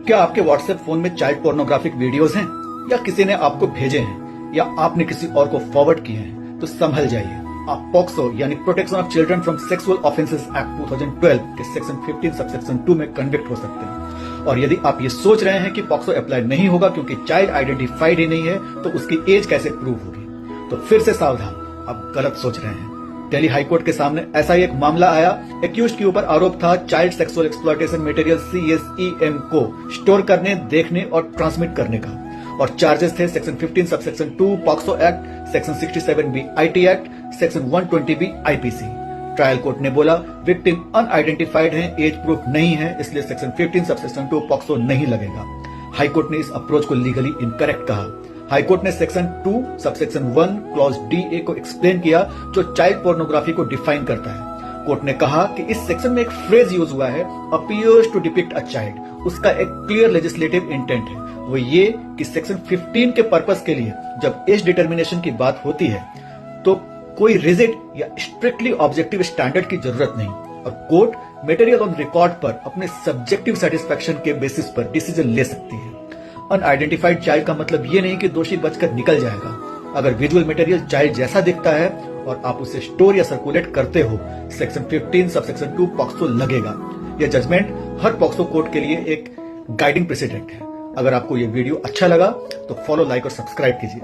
क्या आपके WhatsApp phone में चाइल्ड पोर्नोग्राफिक वीडियोस हैं, या किसी ने आपको भेजे हैं, या आपने किसी और को फॉरवर्ड किए हैं, तो संभल जाइए। आप पॉक्सो यानी protection of children from sexual offences act 2012 के सेक्शन 15 सबसेक्शन 2 में कन्विक्ट हो सकते हैं। और यदि आप ये सोच रहे हैं कि पॉक्सो अप्लाई नहीं होगा क्योंकि चाइल्ड आइडेंटिफाइड ही नहीं है, तो उसकी एज कैसे प्रूव होगी, तो फिर से सावधान, आप गलत सोच रहे हैं। दिल्ली हाईकोर्ट के सामने ऐसा ही एक मामला आया। एक्यूज्ड के ऊपर आरोप था child sexual exploitation material CSEM को स्टोर करने, देखने और ट्रांसमिट करने का, और चार्जेस थे section 15 subsection 2 POCSO act, section 67B IT act, section 120B IPC। Trial court ने बोला विक्टिम अनआइडेंटिफाइड है, एज प्रूफ नहीं है, इसलिए सेक्शन 15 सबसेक्शन 2 पॉक्सो नहीं लगेगा। हाईकोर्ट ने इस अप्रोच को लीगली इनकरेक्ट कहा। हाईकोर्ट ने सेक्शन 2 सबसेक्शन 1 क्लॉज DA को एक्सप्लेन किया, जो चाइल्ड पोर्नोग्राफी को डिफाइन करता है। कोर्ट ने कहा कि इस सेक्शन में एक फ्रेज यूज हुआ है, appears to depict a child, उसका एक क्लियर लेजिस्लेटिव इंटेंट है, वो ये कि सेक्शन 15 के पर्पस के लिए जब एज डिटर्मिनेशन की बात होती है तो कोई रिजिड या स्ट्रिक्टली ऑब्जेक्टिव स्टैंडर्ड की जरूरत नहीं, और कोर्ट मटेरियल ऑन रिकॉर्ड पर अपने सब्जेक्टिव सेटिस्फैक्शन के बेसिस पर डिसीजन ले सकती है। अनआइडेंटिफाइड चाइल्ड का मतलब ये नहीं कि दोषी बचकर निकल जाएगा। अगर विजुअल मटेरियल चाइल्ड जैसा दिखता है और आप उसे स्टोर या सर्कुलेट करते हो, सेक्शन 15 सबसेक्शन 2 पॉक्सो लगेगा। यह जजमेंट हर पॉक्सो कोर्ट के लिए एक गाइडिंग प्रेसिडेंट है। अगर आपको यह वीडियो अच्छा लगा तो फॉलो, लाइक और सब्सक्राइब कीजिए।